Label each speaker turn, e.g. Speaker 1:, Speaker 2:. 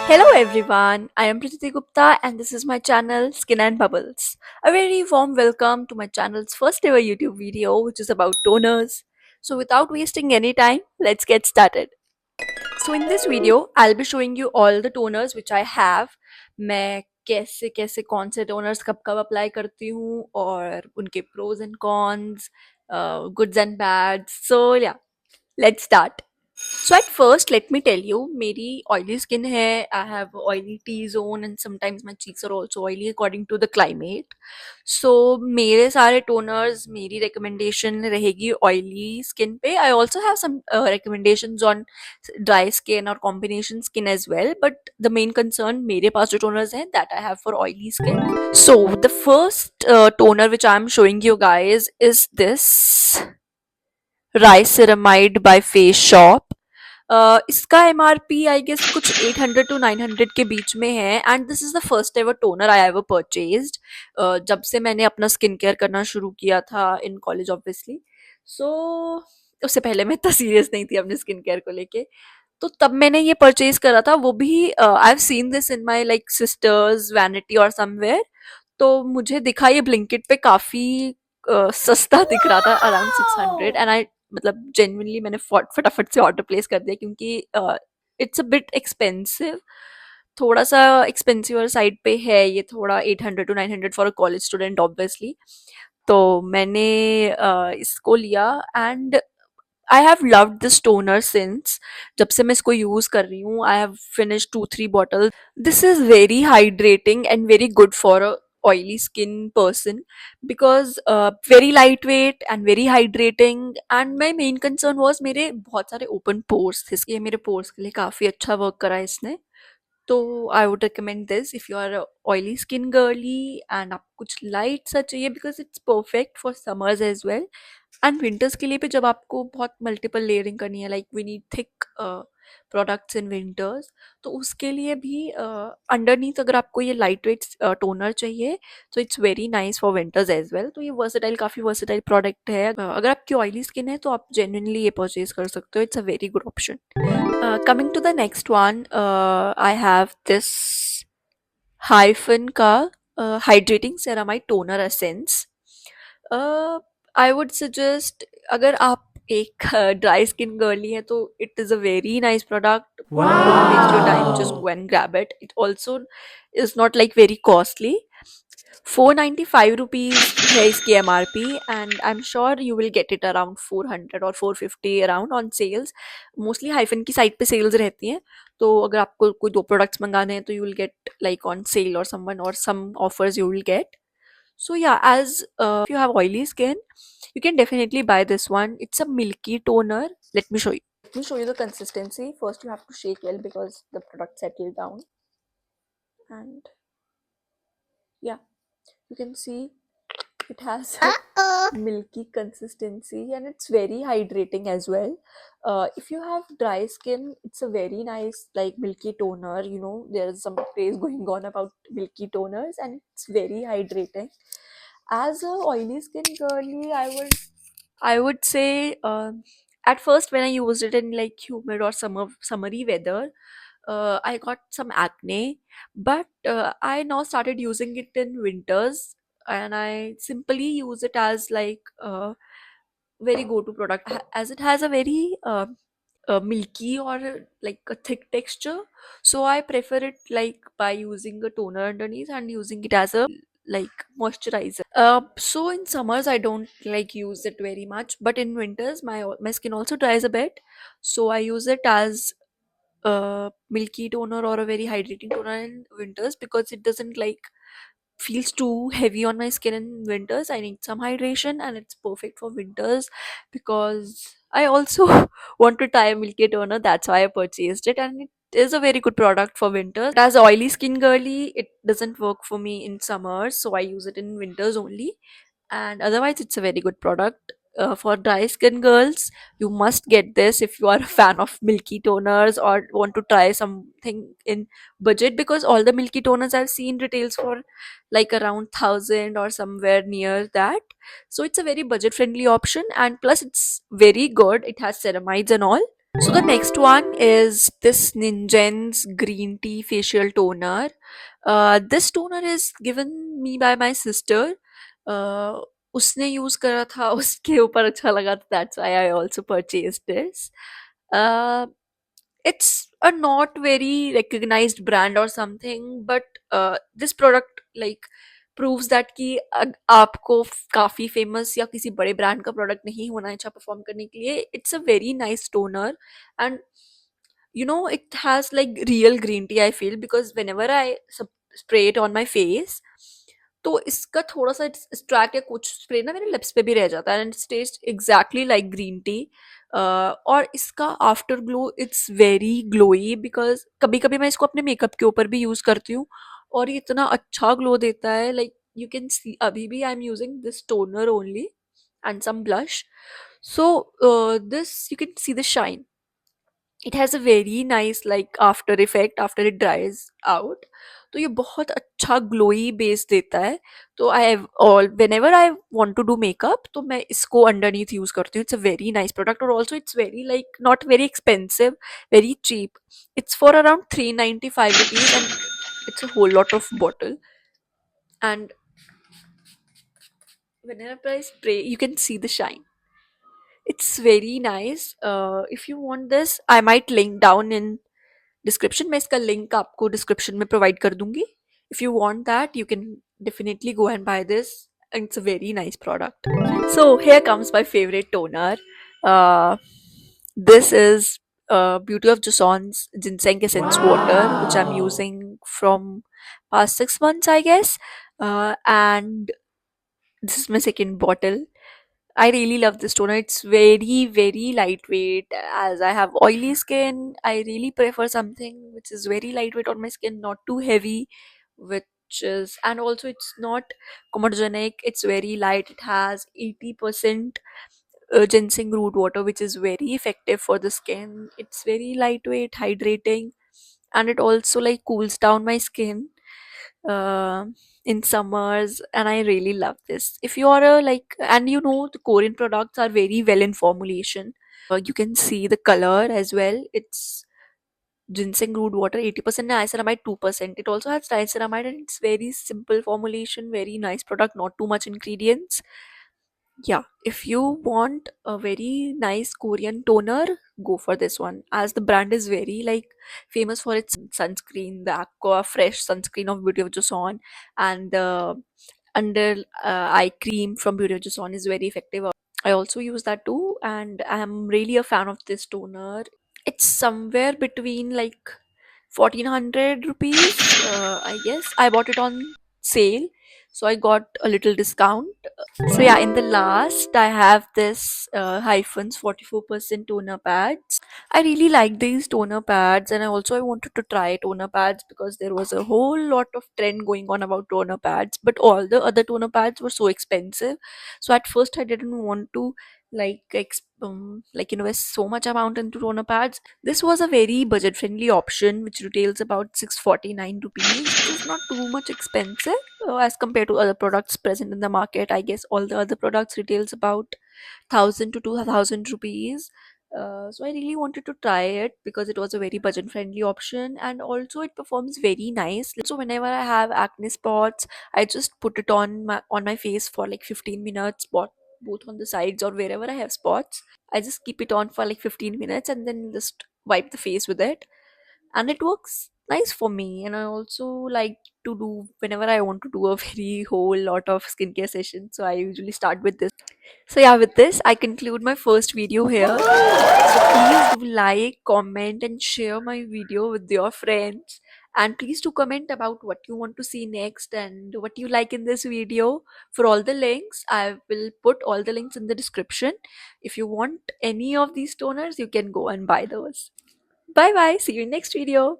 Speaker 1: Hello everyone, I am Prititi Gupta and this is my channel Skin and Bubbles. A very warm welcome to my channel's first ever YouTube video which is about toners. So without wasting any time, let's get started. So in this video, I'll be showing you all the toners which I have. मैं कैसे कैसे कौन से toners कब कब apply करती हूँ और उनके pros and cons, goods and bads. So yeah, let's start. So at first, let me tell you, मेरी oily skin है. I have oily T-zone and sometimes my cheeks are also oily according to the climate. So मेरे सारे toners मेरी recommendation रहेगी oily skin पे. I also have some recommendations on dry skin or combination skin as well. But the main concern मेरे पास जो toners हैं that I have for oily skin. So the first toner which I'm showing you guys is this Riceramide by Face Shop. इसका MRP I guess कुछ 800 to 900 के बीच में है and this is the first ever toner I ever purchased जब से मैंने अपना skin care करना शुरू किया था इन कॉलेज ऑब्वियसली. सो उससे पहले मैं इतना सीरियस नहीं थी अपने स्किन केयर को लेके. तो तब मैंने ये परचेज करा था, वो भी I have seen this in my like sisters vanity और समवेयर. तो मुझे दिखा ये ब्लिंकिट पे काफी सस्ता दिख रहा था अराउंड 600 एंड आई मतलब जेन्युइनली मैंने फटाफट से ऑर्डर प्लेस कर दिया क्योंकि इट्स अ बिट एक्सपेंसिव. थोड़ा सा एक्सपेंसिव साइड पे है ये, थोड़ा 800 to 900 for a college student obviously. तो मैंने इसको लिया and I have loved this toner since. जब से मैं इसको यूज कर रही हूँ I have finish 2-3 bottle. This is very hydrating and very good for a oily skin person because very lightweight and very hydrating. And my main concern was मेरे बहुत सारे open pores थे, ये मेरे pores के लिए काफ़ी अच्छा वर्क करा है इसने. तो I would recommend this if you are oily skin girly and आपको कुछ लाइट सा चाहिए because it's perfect for summers as well and winters के लिए भी जब आपको बहुत मल्टीपल लेयरिंग करनी है, like we need thick products in winters. तो उसके लिए भी अंडरनीथ अगर आपको ये लाइट वेट टोनर चाहिए तो it's very nice for winters as well. तो ये वर्सेटाइल, काफ़ी वर्सेटाइल प्रोडक्ट है. अगर आपकी ऑयली स्किन है तो आप जेन्युइनली ये परचेज कर सकते हो. It's a very good option. Coming to the next one, I have this Hyphen का hydrating ceramide toner essence. uh, I would suggest अगर आप एक ड्राई स्किन गर्ली है तो it is a very nice product. Don't waste your time, just go and grab it. It also is not like very costly. 495 rupees है इसकी MRP and I'm sure you will get it around 400 or 450 around on sales. Mostly Hyphen की site पे sales रहती हैं. तो अगर आपको कोई 2 प्रोडक्ट्स मंगाने हैं तो you will get like on sale or someone or some offers you will get. So yeah, as if you have oily skin, you can definitely buy this one. It's a milky toner. Let me show you. Let me show you the consistency. First you have to shake well because the product settle down. And yeah, you can see it has a milky consistency and it's very hydrating as well. If you have dry skin, it's a very nice like milky toner. You know, there's some craze going on about milky toners and it's very hydrating. As a oily skin girly, I would say at first when I used it in like humid or summery weather, I got some acne. But I now started using it in winters and I simply use it as like a very go-to product as it has a very milky or like a thick texture. So I prefer it like by using a toner underneath and using it as a like moisturizer. So in summers I don't like use it very much, but in winters my skin also dries a bit. So I use it as a milky toner or a very hydrating toner in winters because it doesn't like feels too heavy on my skin in winters. I need some hydration and it's perfect for winters because I also want to try a milky toner. That's why I purchased it and it is a very good product for winters. As oily skin girly, it doesn't work for me in summers, so I use it in winters only. And otherwise it's a very good product. For dry skin girls, you must get this if you are a fan of milky toners or want to try something in budget, because all the milky toners I've seen retails for like around 1000 or somewhere near that. So it's a very budget friendly option and plus it's very good. It has ceramides and all. So the next one is this Ningen's green tea facial toner. This toner is given me by my sister. Uh, उसने use करा था उसके ऊपर अच्छा लगा था, that's why I also purchased this. Uh, it's a not very recognized brand or something, but this product like proves that कि आपको काफी फेमस या किसी बड़े ब्रांड का प्रोडक्ट नहीं होना है अच्छा परफॉर्म करने के लिए. It's a very nice toner and it has like real green tea I feel because whenever I spray it on my face तो इसका थोड़ा सा एक्सट्रैक्ट या कुछ स्प्रे ना मेरे लिप्स पे भी रह जाता है and it's taste exactly like green tea. और इसका after glow it's very glowy because कभी कभी मैं इसको अपने मेकअप के ऊपर भी यूज करती हूँ और ये इतना अच्छा ग्लो देता है लाइक यू कैन सी अभी भी I am using this toner only and some blush. So this you can see the shine. It has a very nice like after effect after it dries out. तो ये बहुत अच्छा glowy base देता है. तो I all whenever I want to do makeup तो मैं इसको अंडरनीथ यूज करती हूँ. It's a very nice product और also it's very like not very expensive, very cheap. It's for around 395 rupees and it's a whole lot of bottle. And whenever I spray you can see the shine. It's very nice. If you want this I might link down in description. मैं इसका link आपको description में provide कर दूंगी. If you want that you can definitely go and buy this and it's a very nice product. So here comes my favorite toner. This is Beauty of Joseon's ginseng essence water which I'm using from past 6 months I guess. And this is my second bottle. I really love this toner. It's very, very lightweight. As I have oily skin, I really prefer something which is very lightweight on my skin, not too heavy, which is, and also it's not comedogenic. It's very light. It has 80% ginseng root water, which is very effective for the skin. It's very lightweight, hydrating, and it also like cools down my skin uh, in summers, and I really love this. If you are a like, and the Korean products are very well in formulation. You can see the color as well. It's ginseng root water, 80% niacinamide, 2%. It also has niacinamide, and it's very simple formulation, very nice product, not too much ingredients. Yeah, if you want a very nice Korean toner, go for this one. As the brand is very like famous for its sunscreen, the Aqua Fresh sunscreen of Beauty of Joseon, and the under eye cream from Beauty of Joseon is very effective. I also use that too, and I'm really a fan of this toner. It's somewhere between like 1400 rupees, I guess. I bought it on sale, so I got a little discount. So yeah, in the last, I have this Hyphens 44% toner pads. I really like these toner pads, and I wanted to try toner pads because there was a whole lot of trend going on about toner pads, but all the other toner pads were so expensive. So at first, I didn't want to like invest so much amount into toner pads. This was a very budget friendly option which retails about 649 rupees, which is not too much expensive as compared to other products present in the market. I guess all the other products retails about 1000 to 2000 rupees. So I really wanted to try it because it was a very budget friendly option and also it performs very nice. So whenever I have acne spots, I just put it on my face for like 15 minutes, both on the sides or wherever I have spots. I just keep it on for like 15 minutes and then just wipe the face with it. And it works nice for me. And I also like to do whenever I want to do a very whole lot of skincare sessions. So I usually start with this. So yeah, with this, I conclude my first video here. So please do like, comment, and share my video with your friends. And please do comment about what you want to see next and what you like in this video. For all the links, I will put all the links in the description. If you want any of these toners, you can go and buy those. Bye bye. See you in next video.